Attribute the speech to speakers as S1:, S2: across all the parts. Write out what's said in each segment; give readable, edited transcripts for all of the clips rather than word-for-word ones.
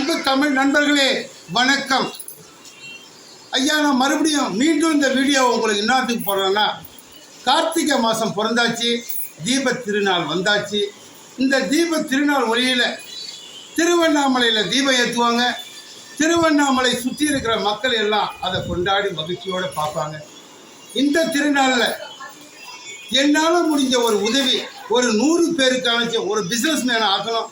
S1: அன்பு தமிழ் நண்பர்களே வணக்கம். ஐயா, நான் மறுபடியும் மீண்டும் இந்த வீடியோ உங்களுக்கு என்னத்துக்கு போடுறேன்னா, கார்த்திகை மாதம் பிறந்தாச்சு, தீப திருநாள் வந்தாச்சு. இந்த தீப திருநாள் ஒளியில் திருவண்ணாமலையில் தீபம் ஏற்றுவாங்க. திருவண்ணாமலை சுற்றி இருக்கிற மக்கள் எல்லாம் அதை கொண்டாடி மகிழ்ச்சியோடு பார்ப்பாங்க. இந்த திருநாளில் என்னால் முடிஞ்ச ஒரு உதவி, ஒரு 100 பேருக்கான ஒரு பிஸ்னஸ் மேனை ஆக்கணும்.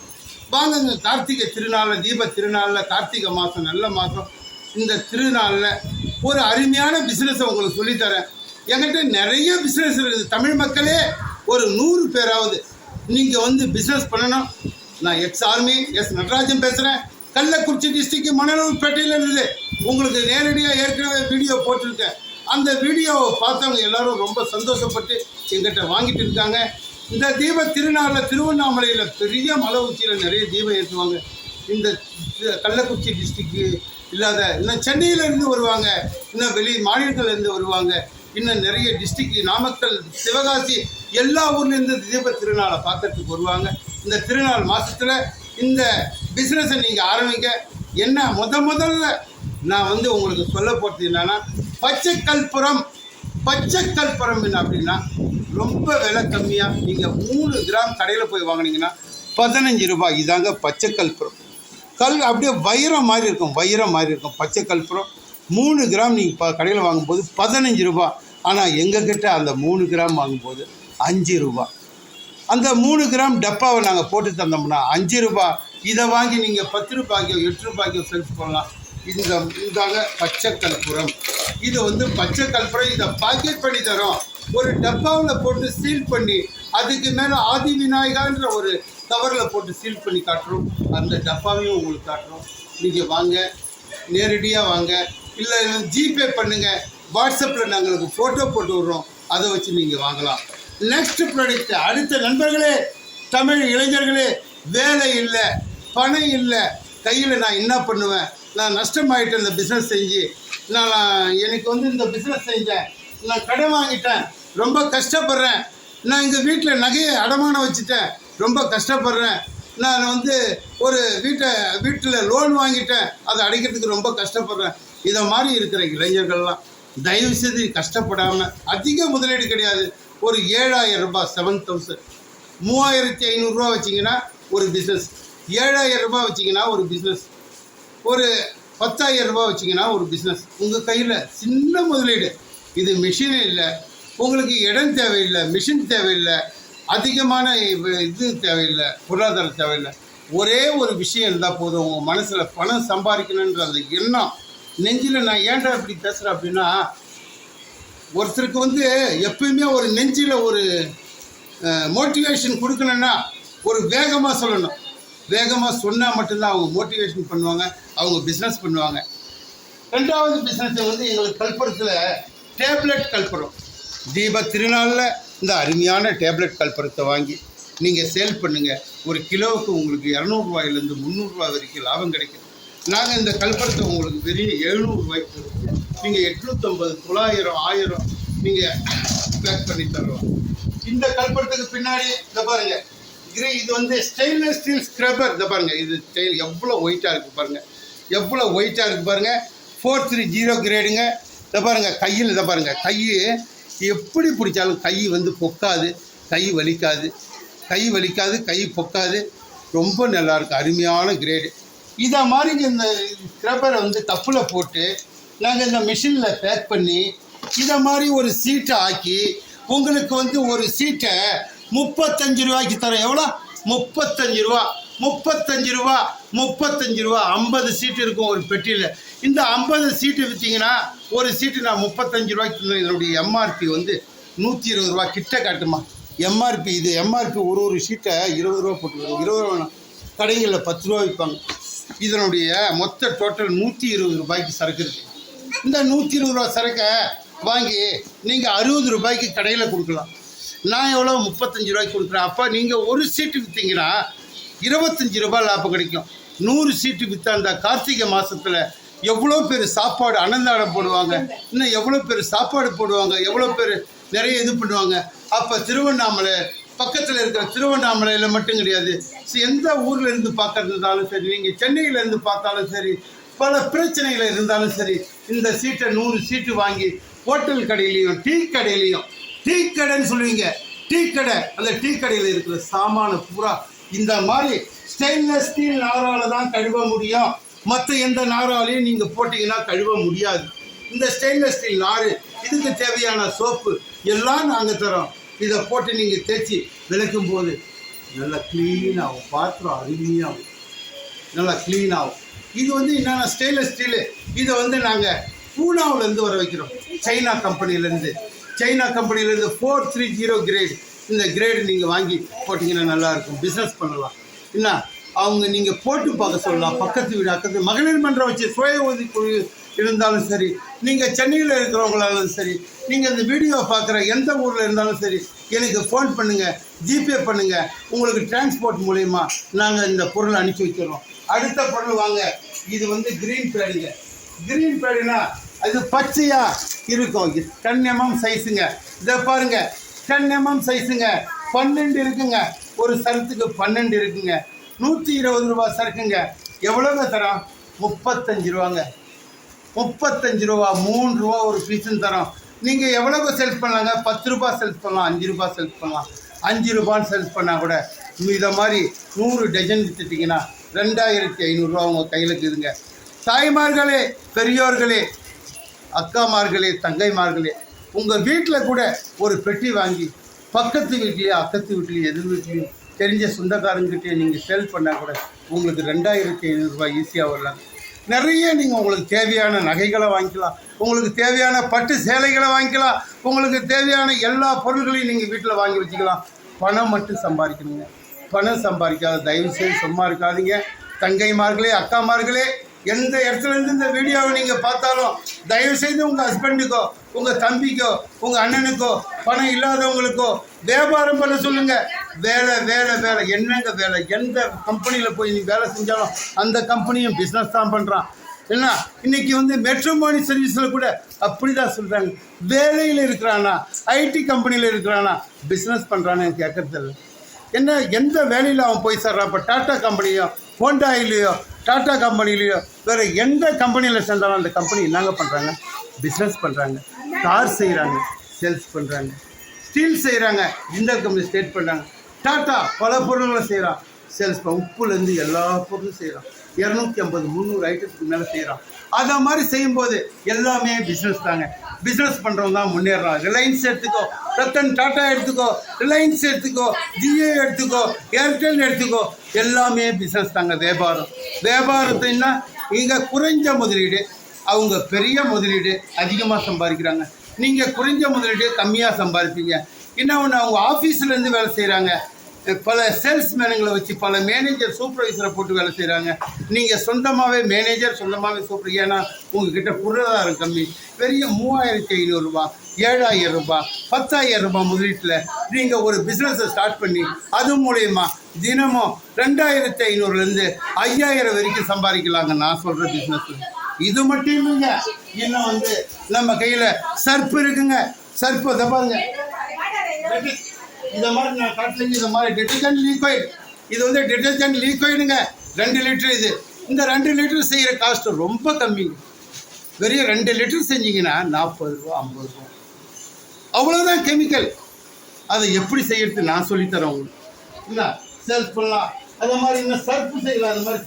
S1: வாங்க, கார்த்திகை திருநாளில், தீப திருநாளில், கார்த்திகை மாதம் நல்ல மாதம், இந்த திருநாளில் ஒரு அருமையான பிஸ்னஸை உங்களுக்கு சொல்லித்தரேன். என்கிட்ட நிறைய பிஸ்னஸ் இருக்குது. தமிழ் மக்களே ஒரு 100 பேராவது நீங்கள் வந்து பிஸ்னஸ் பண்ணணும். நான் எக்ஸ் ஆர்மி எஸ் நடராஜன் பேசுகிறேன். கள்ளக்குறிச்சி டிஸ்ட்ரிக்ட் மணலூர்பேட்டையில் இருக்குது. உங்களுக்கு நேரடியாக ஏற்கனவே வீடியோ போட்டிருக்கேன். அந்த வீடியோவை பார்த்தவங்க எல்லாரும் ரொம்ப சந்தோஷப்பட்டு எங்கிட்ட வாங்கிட்டு இருக்காங்க. இந்த தீப திருநாளில் திருவண்ணாமலையில் பெரிய மலை உச்சியில் நிறைய தீபம் ஏற்றுவாங்க. இந்த கள்ளக்குறிச்சி டிஸ்ட்ரிக்கு இல்லாத இன்னும் சென்னையிலேருந்து வருவாங்க, இன்னும் வெளி மாநிலங்கள்லேருந்து வருவாங்க, இன்னும் நிறைய டிஸ்ட்ரிக்ட், நாமக்கல், சிவகாசி, எல்லா ஊர்லேருந்து தீப திருநாளை பார்க்கறதுக்கு வருவாங்க. இந்த திருநாள் மாதத்தில் இந்த பிஸ்னஸை நீங்கள் ஆரம்பிங்க. என்ன முதல்ல நான் வந்து உங்களுக்கு சொல்ல போகிறது என்னன்னா, பச்சை கற்பூரம் என்ன அப்படின்னா ரொம்ப விலை கம்மியாக நீங்கள் 3 கிராம் கடையில் போய் வாங்கினீங்கன்னா 15 ரூபாய். இதாங்க பச்சை கற்பூரம். அப்படியே வைரம் மாதிரி இருக்கும் பச்சை கற்பூரம். 3 கிராம் நீங்கள் கடையில் வாங்கும்போது 15 ரூபாய். ஆனால் எங்ககிட்ட அந்த 3 கிராம் வாங்கும்போது 5 ரூபாய். அந்த 3 கிராம் டப்பாவை நாங்கள் போட்டு தந்தோம்னா 5 ரூபாய். இதை வாங்கி நீங்கள் 10 ரூபாய்க்கோ 8 ரூபாய்க்கோ செல்ஃப் பண்ணலாம். இதாங்க பச்சை கற்பூரம். இது வந்து பச்சை கற்பூரம். இதை பாக்கெட் பண்ணி தரோம். ஒரு டப்பாவில் போட்டு சீல் பண்ணி அதுக்கு மேலே ஆதி விநாயகான்ற ஒரு கவரில் போட்டு சீல் பண்ணி காட்டுறோம். அந்த டப்பாவையும் உங்களுக்கு காட்டுறோம். நீங்கள் வாங்க, நேரடியாக வாங்க, இல்லை ஜிபே பண்ணுங்கள். வாட்ஸ்அப்பில் நாங்களுக்கு ஃபோட்டோ போட்டு விட்றோம். அதை வச்சு நீங்கள் வாங்கலாம். Next product. அடுத்த நண்பர்களே, தமிழ் இளைஞர்களே, வேலை இல்லை, பணம் இல்லை, கையில் நான் என்ன பண்ணுவேன்? நான் நஷ்டமாயிட்டேன் இந்த பிஸ்னஸ் செஞ்சு. எனக்கு வந்து இந்த பிஸ்னஸ் செஞ்சேன், நான் கடன் வாங்கிட்டேன், ரொம்ப கஷ்டப்படுறேன். நான் எங்கள் வீட்டில் நகையை அடமானம் வச்சுட்டேன், ரொம்ப கஷ்டப்படுறேன். நான் வந்து ஒரு வீட்டில் லோன் வாங்கிட்டேன், அதை அடைக்கிறதுக்கு ரொம்ப கஷ்டப்படுறேன். இதை மாதிரி இருக்கிற இளைஞர்கள்லாம் தயவுசெய்து கஷ்டப்படாமல், அதிக முதலீடு கிடையாது, ஒரு 7,000 ரூபாய், 7,000, 3,500 ரூபா வச்சிங்கன்னா ஒரு பிஸ்னஸ், 7,000 ரூபாய் வச்சிங்கன்னா ஒரு பிஸ்னஸ், ஒரு 10,000 ரூபாய் வச்சிங்கன்னா ஒரு பிஸ்னஸ். உங்கள் கையில் சின்ன முதலீடு. இது மிஷினே இல்லை, உங்களுக்கு இடம் தேவையில்லை, மிஷின் தேவையில்லை, அதிகமான இது தேவையில்லை, பொருளாதாரம் தேவையில்லை. ஒரே ஒரு விஷயம் இருந்தால் போதும். உங்கள் மனசில் பணம் சம்பாதிக்கணுன்ற அந்த எண்ணம் நெஞ்சில். நான் ஏன்டா இப்படி பேசுகிறேன் அப்படின்னா, ஒருத்தருக்கு வந்து எப்பயுமே ஒரு நெஞ்சில் ஒரு மோட்டிவேஷன் கொடுக்கணுன்னா ஒரு வேகமாக சொல்லணும். வேகமாக சொன்னால் மட்டும்தான் அவங்க மோட்டிவேஷன் பண்ணுவாங்க, அவங்க பிஸ்னஸ் பண்ணுவாங்க. 2வது பிஸ்னஸை வந்து எங்களுக்கு கற்பூரத்தில் டேப்லெட் கற்பூரம். தீப திருநாளில் இந்த அருமையான டேப்லெட் கற்பூரத்தை வாங்கி நீங்கள் சேல் பண்ணுங்கள். ஒரு கிலோவுக்கு உங்களுக்கு 200 ரூபாயிலேருந்து 300 ரூபாய் வரைக்கும் லாபம் கிடைக்கும். நாங்கள் இந்த கற்பூரத்தை உங்களுக்கு வெறும் 700 ரூபாய்க்கு நீங்கள் 850, 900, 1000 நீங்கள் பேக் பண்ணி தருவோம். இந்த கற்பூரத்துக்கு பின்னாடி இதை பாருங்கள், இது வந்து ஸ்டெயின்லெஸ் ஸ்டீல் ஸ்க்ரப்பர். இதை பாருங்கள், இது ஸ்டைல் எவ்வளோ ஒயிட்டாக இருக்குது பாருங்கள், எவ்வளோ ஒயிட்டாக இருக்குது பாருங்கள். 430 கிரேடுங்க. இதை பாருங்கள், கையில் இதை பாருங்கள், கை எப்படி பிடிச்சாலும் கை வந்து பொக்காது, கை வலிக்காது, கை பொக்காது. ரொம்ப நல்லாயிருக்கு, அருமையான கிரேடு. இதை மாதிரி இந்த ஸ்க்ரப்பரை வந்து கப்பில் போட்டு நாங்கள் இந்த மிஷினில் பேக் பண்ணி இதை மாதிரி ஒரு சீட்டை ஆக்கி உங்களுக்கு வந்து ஒரு சீட்டை 35 ரூபாய்க்கு தரேன். எவ்வளோ? 35 ரூபா. 50 சீட்டு இருக்கும் ஒரு பெட்டியில். இந்த 50 சீட்டு விற்றீங்கன்னா ஒரு சீட்டு நான் 35 ரூபாய்க்கு. இதனுடைய எம்ஆர்பி வந்து 120 ரூபா. கிட்ட காட்டுமா எம்ஆர்பி? இது எம்ஆர்பி ஒரு சீட்டை 20 ரூபா போட்டு 20 ரூபா வேணும். கடைகளில் 10 ரூபா விற்பாங்க. இதனுடைய மொத்த டோட்டல் 120 ரூபாய்க்கு சரக்கு இருக்குது. இந்த 120 ரூபா சரக்கை வாங்கி நீங்கள் 60 ரூபாய்க்கு கடையில் கொடுக்கலாம். நான் எவ்வளோ? 35 ரூபாய்க்கு கொடுக்குறேன். அப்போ நீங்கள் ஒரு சீட்டு விற்றீங்கன்னா 25 ரூபாய் லாபம் கிடைக்கும். 100 சீட்டு விற்றா அந்த கார்த்திகை மாதத்தில் எவ்வளோ பேர் சாப்பாடு அன்னதானம் போடுவாங்க, இன்னும் எவ்வளோ பேர் சாப்பாடு போடுவாங்க, எவ்வளோ பேர் நிறைய இது பண்ணுவாங்க. அப்போ திருவண்ணாமலை பக்கத்தில் இருக்கிற திருவண்ணாமலையில் மட்டும் கிடையாது, எந்த ஊரில் இருந்து பார்க்கறதுனாலும் சரி, நீங்கள் சென்னையிலேருந்து பார்த்தாலும் சரி, பல பிரச்சனைகள் இருந்தாலும் சரி, இந்த சீட்டை 100 சீட்டு வாங்கி ஹோட்டல் கடையிலையும் டீ கடையிலையும், டீ கடைன்னு சொல்லுவீங்க, டீ கடை, அந்த டீ கடையில் இருக்கிற சாமான பூரா இந்த மாதிரி ஸ்டெயின்லெஸ் ஸ்டீல் நாரால் தான் கழுவ முடியும். மற்ற எந்த நாராலையும் நீங்கள் போட்டிங்கன்னா கழுவ முடியாது. இந்த ஸ்டெயின்லெஸ் ஸ்டீல் நார், இதுக்கு தேவையான சோப்பு எல்லாம் நாங்கள் தரோம். இதை போட்டு நீங்கள் தேய்ச்சி விளக்கும் போது நல்லா க்ளீனாகும், பாத்திரம் அருமையாகும், நல்லா க்ளீனாகும். இது வந்து என்னென்ன ஸ்டெயின்லெஸ் ஸ்டீலு, இதை வந்து நாங்கள் பூனாவிலேருந்து வர வைக்கிறோம், சைனா கம்பெனிலேருந்து. சைனா கம்பெனிலேருந்து 430 கிரேடு. இந்த கிரேடு நீங்கள் வாங்கி போட்டிங்கன்னா நல்லாயிருக்கும், பிஸ்னஸ் பண்ணலாம். என்ன அவங்க நீங்கள் போட்டு பார்க்க சொல்லலாம். பக்கத்து வீடு அக்கத்து மகளிர் மன்றம் வச்சு சுய உதவிக்குழு இருந்தாலும் சரி, நீங்கள் சென்னையில் இருக்கிறவங்களாலும் சரி, நீங்கள் இந்த வீடியோ பார்க்குற எந்த ஊரில் இருந்தாலும் சரி, எனக்கு ஃபோன் பண்ணுங்கள், ஜிபே பண்ணுங்கள். உங்களுக்கு டிரான்ஸ்போர்ட் மூலயமா நாங்கள் இந்த பொருளை அனுப்பி வைக்கிறோம். அடுத்த பொருள் வாங்க, இது வந்து க்ரீன் பேடுங்க. க்ரீன் பேடுனா அது பச்சையாக இருக்கும், 10 mm சைஸுங்க. இதை பாருங்கள், 10 mm சைஸுங்க, 12 இருக்குங்க. ஒரு சரத்துக்கு 12 இருக்குங்க. 120 ரூபா சரக்குங்க. எவ்வளோங்க தரோம்? 35 ரூபாங்க. 35 ரூபா, 3 ரூபா ஒரு பீஸுன்னு தரோம். நீங்கள் எவ்வளோக்கு சேல்ஸ் பண்ணலாங்க? 10 ரூபா சேல்ஸ் பண்ணலாம், 5 ரூபா சேல்ஸ் பண்ணலாம். 5 ரூபான்னு சேல்ஸ் பண்ணால் கூட இதை மாதிரி 100 டஜன் விற்றுட்டிங்கன்னா 2500 ரூபா உங்கள் கையில் இருக்குதுங்க. தாய்மார்களே, பெரியோர்களே, அக்காமார்களே, தங்கைமார்களே, உங்கள் வீட்டில் கூட ஒரு பெட்டி வாங்கி பக்கத்து வீட்லேயோ அக்கத்து வீட்லேயோ எதிர் வீட்லேயும் தெரிஞ்ச சொந்தக்காரங்கிட்டே நீங்கள் சேல் பண்ணால் கூட உங்களுக்கு 2500 ரூபா ஈஸியாக வரலாம். நிறைய நீங்கள் உங்களுக்கு தேவையான நகைகளை வாங்கிக்கலாம், உங்களுக்கு தேவையான பட்டு சேலைகளை வாங்கிக்கலாம், உங்களுக்கு தேவையான எல்லா பொருள்களையும் நீங்கள் வீட்டில் வாங்கி வச்சுக்கலாம். பணம் மட்டும் சம்பாதிக்கணுங்க. பணம் சம்பாதிக்காத தயவுசெய்து சும்மா இருக்காதீங்க. தங்கைமார்களே, அக்காமார்களே, எந்த இடத்துலேருந்து இந்த வீடியோவை நீங்கள் பார்த்தாலும் தயவுசெய்து உங்கள் ஹஸ்பண்டுக்கோ, உங்கள் தம்பிக்கோ, உங்கள் அண்ணனுக்கோ, பணம் இல்லாதவங்களுக்கோ வியாபாரம் பண்ண சொல்லுங்கள். வேலை வேலை வேலை, என்னங்க வேலை? எந்த கம்பெனியில் போய் நீ வேலை செஞ்சாலும் அந்த கம்பெனியும் பிஸ்னஸ் தான் பண்ணுறான். என்ன இன்றைக்கி வந்து மெட்ரோமானி சர்வீஸில் கூட அப்படி தான் சொல்கிறாங்க. வேலையில் இருக்கிறானா, ஐடி கம்பெனியில் இருக்கிறானா, பிஸ்னஸ் பண்ணுறான்னு கேட்குறதில்ல. என்ன எந்த வேலையில் அவன் போய் சேர்றான்? இப்போ டாட்டா கம்பெனியோ, ஹோண்டாயிலையோ, டாட்டா கம்பெனிலையோ, வேறு எந்த கம்பெனியில் சேர்ந்தாலும் அந்த கம்பெனி என்னங்க பண்ணுறாங்க? பிஸ்னஸ் பண்ணுறாங்க. கார் செய்கிறாங்க, சேல்ஸ் பண்ணுறாங்க. ஸ்டீல் செய்கிறாங்க, ஜிண்டல் கம்பெனி ஸ்டேட் பண்ணுறாங்க. டாட்டா பல பொருள்களை செய்கிறான், சேல்ஸ் உப்புலேருந்து எல்லா பொருளும் செய்கிறான். 250-300 ஐட்டத்துக்கு மேலே செய்கிறான். அதை மாதிரி செய்யும்போது எல்லாமே பிஸ்னஸ் தாங்க. பிஸ்னஸ் பண்ணுறவங்க தான் முன்னேறான். ரிலையன்ஸ் எடுத்துக்கோ, ரத்தன் டாட்டா எடுத்துக்கோ, ரிலையன்ஸ் எடுத்துக்கோ, ஜியோ எடுத்துக்கோ, ஏர்டெல் எடுத்துக்கோ, எல்லாமே பிஸ்னஸ் தாங்க. வியாபாரத்தைன்னா இங்கே குறைஞ்ச முதலீடு, அவங்க பெரிய முதலீடு அதிகமாக சம்பாதிக்கிறாங்க. நீங்கள் குறைஞ்ச முதலீடு கம்மியாக சம்பாதிப்பீங்க. இன்னொன்று, அவங்க ஆஃபீஸ்லேருந்து வேலை செய்கிறாங்க, பல சேல்ஸ்மேனுங்களை வச்சு பல மேனேஜர் சூப்பர்வைசரை போட்டு வேலை செய்கிறாங்க. நீங்கள் சொந்தமாகவே மேனேஜர், சொந்தமாகவே சூப்பர். ஏன்னா உங்ககிட்ட பொருளாதாரம் கம்மி. பெரிய 3500 ரூபா, 7000 ரூபா, 10000 ரூபா முதலீட்டில் நீங்கள் ஒரு பிஸ்னஸை ஸ்டார்ட் பண்ணி அது மூலயமா தினமும் 2500லேருந்து 5000 வரைக்கும் சம்பாதிக்கலாங்க. நான் சொல்கிற பிஸ்னஸ் இது மட்டும் இல்லைங்க. இன்னும் வந்து நம்ம கையில் சர்ப்பு இருக்குங்க. சர்ப்பு அதை பாருங்க, இந்த மாதிரி நான் காட்டுறேங்க. இந்த மாதிரி டிட்டர்ஜென்ட் லிக்வைட், இது வந்து டிட்டர்ஜென்ட் லிக்வைடுங்க. 2 லிட்டர் இது. இந்த 2 லிட்டர் செய்கிற காஸ்ட்டு ரொம்ப கம்மிங்க. வெறும் 2 லிட்டர் செஞ்சிங்கன்னா 40 ரூபா, 50 ரூபா, அவ்வளோதான் கெமிக்கல். அதை எப்படி செய்யறது நான் சொல்லித்தரேன் உங்களுக்கு. இல்லை சேல்ஸ் பண்ணலாம். அது மாதிரி இன்னும் சர்ப்பு செய்யலாம். அந்த மாதிரி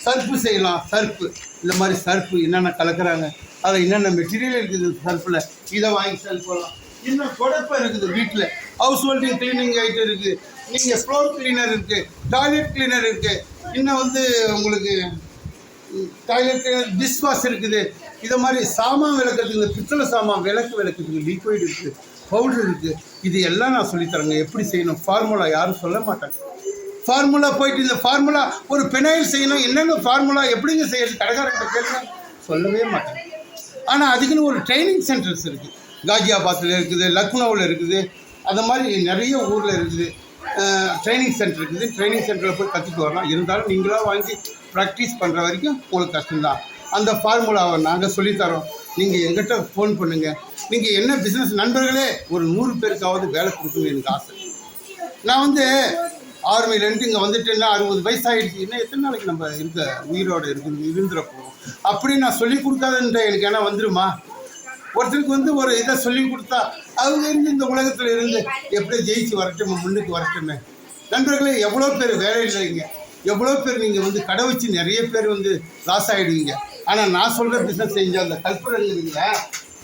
S1: சர்ப்பு செய்யலாம். சர்ப்பு, இந்த மாதிரி சர்ப்பு என்னென்ன கலக்கிறாங்க, அதில் என்னென்ன மெட்டீரியல் இருக்குது சர்ப்பில், இதை வாங்கி சேல் பண்ணலாம். இன்னும் தொடப்பை இருக்குது வீட்டில், ஹவுஸ் ஹோல்டிங் கிளீனிங் ஐட்டம் இருக்குது, நீங்கள் ஃப்ளோர் கிளீனர் இருக்குது, டாய்லெட் கிளீனர் இருக்குது, இன்னும் வந்து உங்களுக்கு டாய்லெட் கிளீனர், டிஷ் வாஷ் இருக்குது. இதை மாதிரி சாமான் விளக்கிறதுக்கு, இந்த பித்தளை சாமான் விளக்கிறதுக்கு லிக்விட் இருக்குது, பவுடர் இருக்குது. இது எல்லாம் நான் சொல்லித்தரேங்க எப்படி செய்யணும். ஃபார்முலா யாரும் சொல்ல மாட்டாங்க. ஃபார்முலா போயிட்டு இந்த ஃபார்முலா ஒரு பெனாயில் செய்யணும், என்னென்ன ஃபார்முலா எப்படிங்க செய்யறது கடைக்காரங்கிட்ட கேட்குறேன், சொல்லவே மாட்டாங்க. ஆனால் அதுக்குன்னு ஒரு ட்ரைனிங் சென்டர்ஸ் இருக்குது. காஜியாபாத்தில் இருக்குது, லக்னோவில் இருக்குது, அது மாதிரி நிறைய ஊரில் இருக்குது. ட்ரைனிங் சென்டர் இருக்குது. ட்ரைனிங் சென்டரில் போய் கற்றுட்டு வரலாம். இருந்தாலும் நீங்களாக வாங்கி ப்ராக்டிஸ் பண்ணுற வரைக்கும் உங்களுக்கு கஷ்டம்தான். அந்த ஃபார்முலாவை நாங்கள் சொல்லித்தரோம். நீங்கள் எங்கிட்ட ஃபோன் பண்ணுங்கள். நீங்கள் என்ன பிஸ்னஸ் நண்பர்களே, ஒரு 100 பேருக்காவது வேலை கொடுக்கணும் எனக்கு ஆசை. நான் வந்து ஆர்மிலேருந்து இங்கே வந்துட்டேன்னா 60 வயசு ஆகிடுச்சு, இன்னும் எத்தனை நாளைக்கு நம்ம உயிரோடு இருந்துறப்போ அப்படின்னு நான் சொல்லி கொடுக்காதுன்ற எனக்கு ஏன்னா வந்துடுமா? ஒருத்தருக்கு வந்து ஒரு இதை சொல்லி கொடுத்தா அவங்க இருந்து இந்த உலகத்தில் இருந்து எப்படி ஜெயிச்சு வரட்டும், முன்னுக்கு வரட்டுமே. நண்பர்களே, எவ்வளோ பேர் வேலை இல்லைங்க, எவ்வளோ பேர் நீங்கள் வந்து கடை வச்சு நிறைய பேர் வந்து லாஸ் ஆகிடுவீங்க. ஆனால் நான் சொல்கிற பிஸ்னஸ் செஞ்சால் அந்த கல்புரங்க,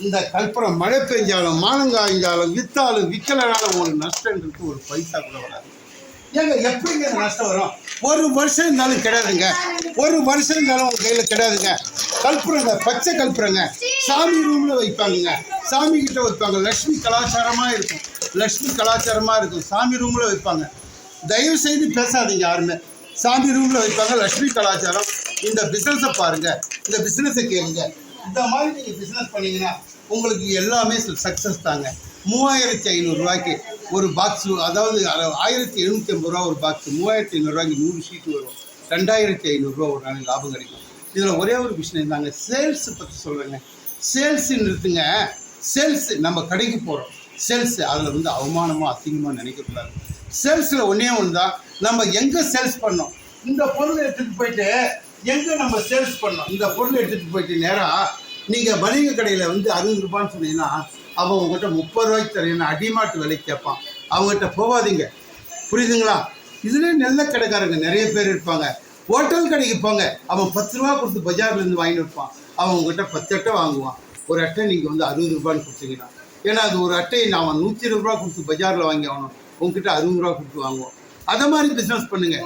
S1: இந்த கல்புரம் மழை பெஞ்சாலும் மானங்காய்ஞ்சாலும் விற்றாலும் விற்கலனாலும் உங்களுக்கு நஷ்டன்றது ஒரு பைசா கூட வராது. ஏங்க எப்படிங்க அந்த நஷ்டம் வரும்? ஒரு வருஷம் இருந்தாலும் கிடையாதுங்க, ஒரு வருஷம் இருந்தாலும் உங்கள் கையில் கிடையாதுங்க. கல்புரங்க, பச்சை கல்புரங்க சாமி ரூமில் வைப்பாங்க, சாமி கிட்ட வைப்பாங்க. லக்ஷ்மி கலாச்சாரமாக இருக்கும், லக்ஷ்மி கலாச்சாரமாக இருக்கும், சாமி ரூமில் வைப்பாங்க. தயவு செய்து பேசாதீங்க யாருமே. சாமி ரூமில் வைப்பாங்க, லக்ஷ்மி கலாச்சாரம். இந்த பிஸ்னஸை பாருங்கள், இந்த பிஸ்னஸை கேளுங்க. இந்த மாதிரி நீங்கள் பிஸ்னஸ் பண்ணிங்கன்னா உங்களுக்கு எல்லாமே சக்ஸஸ் தாங்க. 3500 ரூபாய்க்கு ஒரு பாக்ஸு, அதாவது 1750 ரூபா ஒரு பாக்ஸு, 3500 ரூபாய்க்கு 100 ஷீட் வரும். 2500 ரூபா ஒரு நாளைக்கு லாபம் கிடைக்கும். இதில் ஒரே ஒரு விஷயம் இருந்தாங்க, சேல்ஸு பற்றி சொல்கிறேங்க. சேல்ஸுன்னு இருக்குங்க, சேல்ஸு நம்ம கடைக்கு போகிறோம், சேல்ஸு அதில் வந்து அவமானமாக அசிங்கமாக நினைக்கக்கூடாது. சேல்ஸில் ஒன்றே ஒன்று தான், நம்ம எங்கே சேல்ஸ் பண்ணோம், இந்த பொருளை எடுத்துகிட்டு போயிட்டு எங்கே நம்ம சேல்ஸ் பண்ணோம், இந்த பொருளை எடுத்துகிட்டு போயிட்டு நேராக நீங்கள் மளிகை கடையில் வந்து 60 ரூபான்னு சொன்னீங்கன்னா அவன் உங்கள்கிட்ட 30 ரூபாய்க்கு தரேன்னு அடிமாட்டு விலைக்கு கேட்பான். அவங்ககிட்ட போகாதீங்க, புரியுதுங்களா? இதுலேயே நல்ல கடைக்காரங்க நிறைய பேர் இருப்பாங்க. ஹோட்டல் கடைக்கு போங்க, அவன் 10 ரூபா கொடுத்து பஜார்லேருந்து வாங்கிட்டு இருப்பான். அவன் உங்கள்கிட்ட 10 அட்டை வாங்குவான். ஒரு அட்டை நீங்கள் வந்து 60 ரூபான்னு கொடுத்தீங்கன்னா, ஏன்னா அது ஒரு அட்டையை நான் 120 ரூபா கொடுத்து பஜாரில் வாங்கி ஆகணும், உங்ககிட்ட 60 ரூபா கொடுத்து வாங்குவோம். அதை மாதிரி பிஸ்னஸ் பண்ணுங்கள்.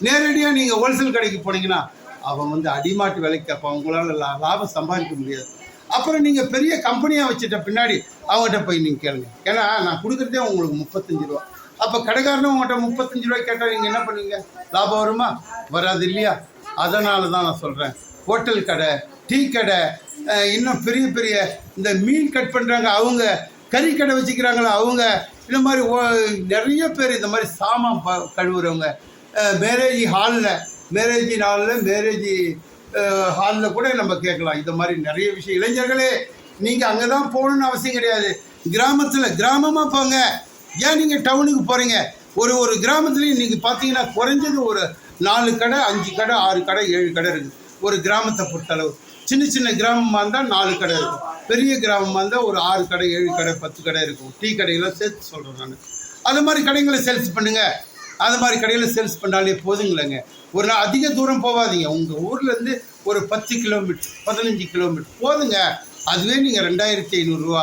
S1: நேரடியாக நீங்கள் ஹோல்சேல் கடைக்கு போனீங்கன்னா அவன் வந்து அடிமாட்டு விலைக்கு கேட்பான், உங்களால் லாபம் சம்பாதிக்க முடியாது. அப்புறம் நீங்கள் பெரிய கம்பெனியாக வச்சுட்ட பின்னாடி அவங்ககிட்ட போய் நீங்கள் கேளுங்க. ஏன்னா நான் கொடுக்குறதே உங்களுக்கு 35 ரூபா. அப்போ கடைக்காரனும் உங்கள்கிட்ட 35 ரூபாய்க்கு கேட்டால் நீங்கள் என்ன பண்ணுவீங்க? லாபம் வருமா? வராது இல்லையா? அதனால தான் நான் சொல்கிறேன், ஹோட்டல் கடை, டீ கடை, இன்னும் பெரிய பெரிய இந்த மீன் கட் பண்ணுறாங்க அவங்க, கறி கடை வச்சுக்கிறாங்களா அவங்க, இந்த மாதிரி நிறைய பேர் இந்த மாதிரி சாமான் கழுவுறவங்க, மேரேஜ் ஹாலில் கூட நம்ம கேட்கலாம். இந்த மாதிரி நிறைய விஷயம். இளைஞர்களே, நீங்கள் அங்கே தான் போகணுன்னு அவசியம் கிடையாது. கிராமமாக போங்க. ஏன் நீங்கள் டவுனுக்கு போகிறீங்க? ஒரு கிராமத்துலேயும் நீங்கள் பார்த்தீங்கன்னா குறைஞ்சது ஒரு 4 கடை 5 கடை 6 கடை 7 கடை இருக்குது ஒரு கிராமத்தை பொறுத்தளவு. சின்ன சின்ன கிராமமாக இருந்தால் 4 கடை இருக்கும், பெரிய கிராமமாக இருந்தால் ஒரு 6 கடை 7 கடை 10 கடை இருக்கும். டீ கடையெல்லாம் சேர்த்து சொல்கிறேன் நான். அது மாதிரி கடைகளை சேல்ஸ் பண்ணுங்கள். அது மாதிரி கடையில் சேல்ஸ் பண்ணாலே போதுங்களேங்க. ஒரு நாள் அதிக தூரம் போகாதீங்க. உங்கள் ஊர்லேருந்து ஒரு 10 கிலோமீட்டர் 15 கிலோமீட்டர் போதுங்க. அதுவே நீங்கள் 2500 ரூபா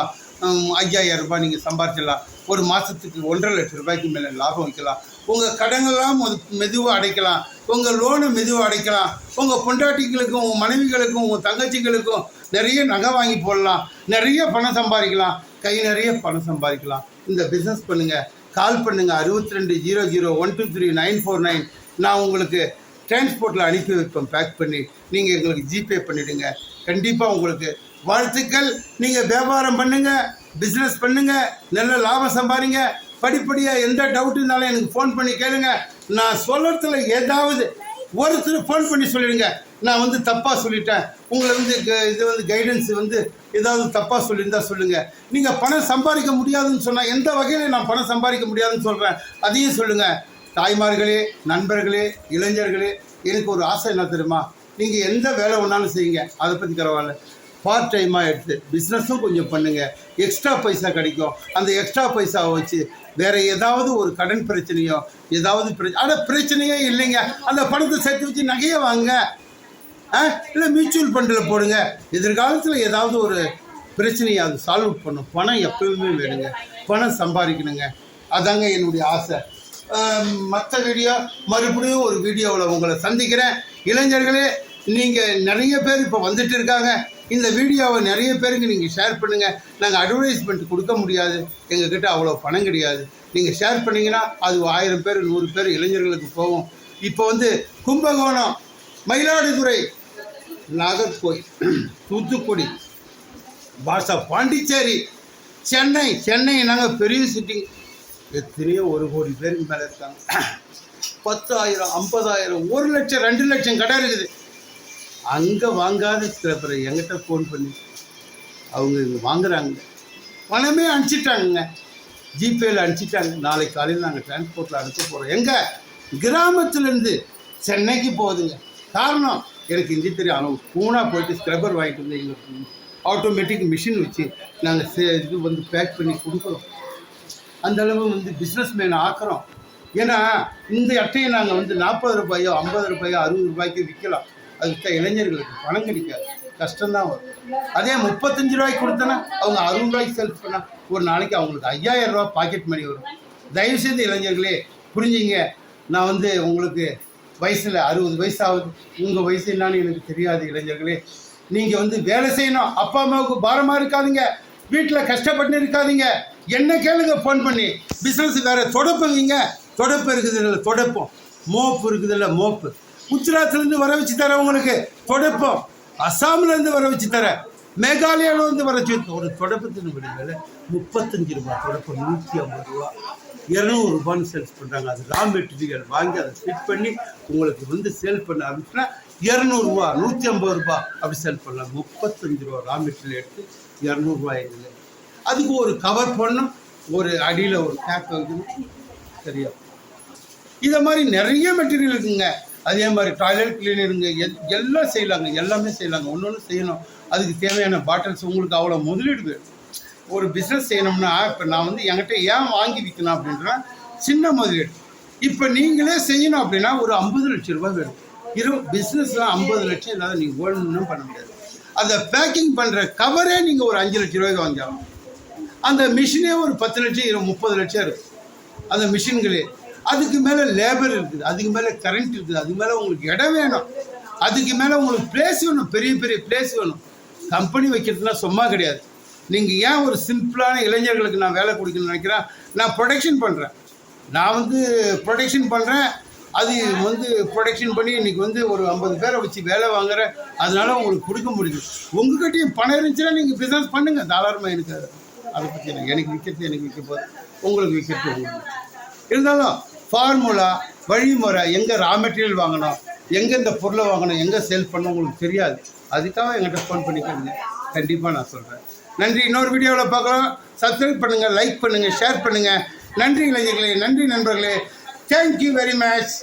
S1: 5000 ரூபாய் நீங்கள் சம்பாதிச்சிடலாம். ஒரு மாதத்துக்கு 1.5 லட்சம் ரூபாய்க்கு மேலே லாபம் வைக்கலாம். உங்கள் கடனெல்லாம் மெதுவாக அடைக்கலாம், உங்கள் லோனை மெதுவாக அடைக்கலாம். உங்கள் பொண்டாட்டிகளுக்கும் உங்கள் மனைவிகளுக்கும் உங்கள் தங்கச்சிகளுக்கும் நிறைய நகை வாங்கி போடலாம், நிறைய பணம் சம்பாதிக்கலாம், கை நிறைய பணம் சம்பாதிக்கலாம். இந்த பிஸ்னஸ் பண்ணுங்கள். கால் பண்ணுங்கள் 6200123949. நான் உங்களுக்கு டிரான்ஸ்போர்ட்டில் அனுப்பி வைப்பேன், பேக் பண்ணி. நீங்கள் எங்களுக்கு ஜிபே பண்ணிவிடுங்க. கண்டிப்பாக உங்களுக்கு வாழ்த்துக்கள். நீங்கள் வியாபாரம் பண்ணுங்கள், பிஸ்னஸ் பண்ணுங்கள், நல்ல லாபம் சம்பாதிங்க. படிப்படியாக எந்த டவுட் இருந்தாலும் எனக்கு ஃபோன் பண்ணி கேளுங்க. நான் சொல்கிறதுல ஏதாவது ஒருத்தர் ஃபோன் பண்ணி சொல்லிடுங்க, நான் வந்து தப்பாக சொல்லிட்டேன், உங்களை வந்து இது வந்து கைடன்ஸ் வந்து ஏதாவது தப்பாக சொல்லியிருந்தா சொல்லுங்கள். நீங்கள் பணம் சம்பாதிக்க முடியாதுன்னு சொன்னால் எந்த வகையில் நான் பணம் சம்பாதிக்க முடியாதுன்னு சொல்கிறேன் அதையும் சொல்லுங்கள். தாய்மார்களே, நண்பர்களே, இளைஞர்களே, எனக்கு ஒரு ஆசை என்ன தெரியுமா? நீங்கள் எந்த வேலை ஒன்றாலும் செய்யுங்க, அதை பற்றி பரவாயில்ல. பார்ட் டைமாக எடுத்து பிஸ்னஸும் கொஞ்சம் பண்ணுங்கள், எக்ஸ்ட்ரா பைசா கிடைக்கும். அந்த எக்ஸ்ட்ரா பைசாவை வச்சு வேறு ஏதாவது ஒரு கடன் பிரச்சனையோ ஏதாவது ஆனால் பிரச்சனையே இல்லைங்க, அந்த பணத்தை சேர்த்து வச்சு நகையை வாங்க, இல்லை மியூச்சுவல் ஃபண்டில் போடுங்க. எதிர்காலத்தில் ஏதாவது ஒரு பிரச்சனையை அது சால்வ் பண்ணும். பணம் எப்பவுமே வேணுங்க, பணம் சம்பாதிக்கணுங்க. அதாங்க என்னுடைய ஆசை. மற்ற வீடியோ மறுபடியும் ஒரு வீடியோவில் உங்களை சந்திக்கிறேன். இளைஞர்களே, நீங்கள் நிறைய பேர் இப்போ வந்துட்டு இருக்காங்க. இந்த வீடியோவை நிறைய பேருக்கு நீங்கள் ஷேர் பண்ணுங்கள். நாங்கள் அட்வர்டைஸ்மெண்ட் கொடுக்க முடியாது, எங்ககிட்ட அவ்வளோ பணம் கிடையாது. நீங்கள் ஷேர் பண்ணிங்கன்னா அது 1000 பேர் 100 பேர் இளைஞர்களுக்கு போகும். இப்போ வந்து கும்பகோணம், மயிலாடுதுறை, நாகர்கோயில், தூத்துக்குடி, பாண்டிச்சேரி, சென்னை நாங்கள் பெரிய சிட்டி, எத்தனையோ 1 கோடி பேருக்கு மேலே இருக்காங்க. 10,000 50,000 1 லட்சம் 2 லட்சம் கடை இருக்குது. அங்கே வாங்காத சில பேர் எங்கிட்ட ஃபோன் பண்ணி அவங்க இங்கே வாங்குறாங்க, பணமே அனுப்பிச்சிட்டாங்க. ஜிபேயில் அனுப்பிச்சிட்டாங்க. நாளைக்கு காலையில் நாங்கள் டிரான்ஸ்போர்ட்டில் அனுப்ப போகிறோம். எங்கள் கிராமத்துலேருந்து சென்னைக்கு போகுதுங்க. காரணம் எனக்கு இந்தி தெரியும். ஆனால் பூனா போயிட்டு ஸ்க்ரப்பர் வாங்கிட்டு வந்து எங்களுக்கு ஆட்டோமேட்டிக் மிஷின் வச்சு நாங்கள் இது வந்து பேக் பண்ணி கொடுக்குறோம். அந்தளவு வந்து பிஸ்னஸ் மேன் ஆக்குறோம். ஏன்னா இந்த அட்டையை நாங்கள் வந்து 40 ரூபாயோ 50 ரூபாயோ 60 ரூபாய்க்கு விற்கலாம். அது விற்ற இளைஞர்களுக்கு பணம் கிடைக்காது, கஷ்டம்தான் வரும். அதே 35 ரூபாய்க்கு கொடுத்தோன்னா அவங்க 60 ரூபாய்க்கு செல் பண்ணால் ஒரு நாளைக்கு அவங்களுக்கு 5000 ரூபா பாக்கெட் மணி வரும். தயவுசெய்து இளைஞர்களே புரிஞ்சுங்க. நான் வந்து உங்களுக்கு வயசில் 60 வயசு ஆகுது. உங்கள் வயசு என்னான்னு எனக்கு தெரியாது. இளைஞர்களே, நீங்கள் வந்து வேலை செய்யணும். அப்பா அம்மாவுக்கு பாரமாக இருக்காதீங்க. வீட்டில் கஷ்டப்பட்டு இருக்காதீங்க. என்ன கேளுங்க ஃபோன் பண்ணி. பிஸ்னஸ் வேறு தொடப்புங்க. தொடப்பு இருக்குது இல்லை தொடப்போம். மோப்பு இருக்குது இல்லை மோப்பு. குஜராத்லேருந்து வர வச்சு தரேன் உங்களுக்கு தொடப்போம். அஸ்ஸாம்லேருந்து வர வச்சு தரேன். மேகாலயாவிலேருந்து வர வச்சு ஒரு தொடப்பத்தின் விலை 35 ரூபா. தொடப்பம் 150 ரூபா, 200 ரூபான்னு சேல்ஸ் பண்ணுறாங்க. அது ரா மெட்டீரியல் வாங்கி அதை ஃபிட் பண்ணி உங்களுக்கு வந்து சேல் பண்ண ஆரம்பிச்சுன்னா 200 ரூபா, 150 ரூபா அப்படி சேல் பண்ணலாம். 35 ரூபா ரா மெட்டீரியல் எடுத்து 200 ரூபாய் இல்லை. அதுக்கு ஒரு கவர் பண்ணணும், ஒரு அடியில் ஒரு கேப் வைக்கணும். சரியா? இதை மாதிரி நிறைய மெட்டீரியல் இருக்குங்க. அதே மாதிரி டாய்லெட் கிளீனருங்க, எல்லாம் செய்யலாங்க. எல்லாமே செய்யலாங்க. ஒன்று ஒன்று செய்யணும். அதுக்கு தேவையான பாட்டில்ஸ் உங்களுக்கு அவ்வளோ முதலீடு வேணும். ஒரு பிஸ்னஸ் செய்யணும்னா இப்போ நான் வந்து என்கிட்ட ஏன் வாங்கி விற்கணும் அப்படின்றா சின்ன முதலீடு. இப்போ நீங்களே செய்யணும் அப்படின்னா ஒரு 50 லட்சம் ரூபாய் வேணும். பிஸ்னஸ்லாம் 50 லட்சம் இல்லாத நீங்கள் ஒன்றும் பண்ண முடியாது. அதை பேக்கிங் பண்ணுற கவரே நீங்கள் ஒரு 5 லட்ச ரூபாய்க்கு வாங்கிக்கலாம். அந்த மிஷினே ஒரு 10 லட்சம் 30 லட்சம் இருக்குது அந்த மிஷின்களே. அதுக்கு மேலே லேபர் இருக்குது, அதுக்கு மேலே கரண்ட் இருக்குது, அதுக்கு மேலே உங்களுக்கு இடம் வேணும், அதுக்கு மேலே உங்களுக்கு பிளேஸ் வேணும், பெரிய பெரிய பிளேஸ் வேணும். கம்பெனி வைக்கிறதுலாம் சும்மா கிடையாது. நீங்கள் ஏன் ஒரு சிம்பிளான இளைஞர்களுக்கு நான் வேலை கொடுக்கணும்னு நினைக்கிறேன். நான் ப்ரொடக்ஷன் பண்ணுறேன். நான் வந்து ப்ரொடக்ஷன் பண்ணுறேன். அது வந்து ப்ரொடக்ஷன் பண்ணி இன்றைக்கி வந்து ஒரு 50 பேரை வச்சு வேலை வாங்குறேன். அதனால உங்களுக்கு கொடுக்க முடியுது. உங்கள்கிட்டையும் பணம் இருந்துச்சுன்னா நீங்கள் பிஸ்னஸ் பண்ணுங்கள் தாராளமாக. எனக்கு அதை பற்றி எனக்கு விற்கிறது எனக்கு விற்க போது, உங்களுக்கு விற்கிறது உங்களுக்கு. இருந்தாலும் ஃபார்முலா வழிமுறை, எங்கே ரா மெட்டீரியல் வாங்கணும், எங்கே இந்த பொருளை வாங்கணும், எங்கே சேல் பண்ணணும் உங்களுக்கு தெரியாது. அதுக்காக எங்கிட்ட ஃபோன் பண்ணிக்கோங்க. கண்டிப்பாக நான் சொல்கிறேன். நன்றி. இன்னொரு வீடியோவில் பார்க்கலாம். சப்ஸ்கிரைப் பண்ணுங்கள், லைக் பண்ணுங்கள், ஷேர் பண்ணுங்கள். நன்றி இளைஞர்களே, நன்றி நண்பர்களே. Thank you very much.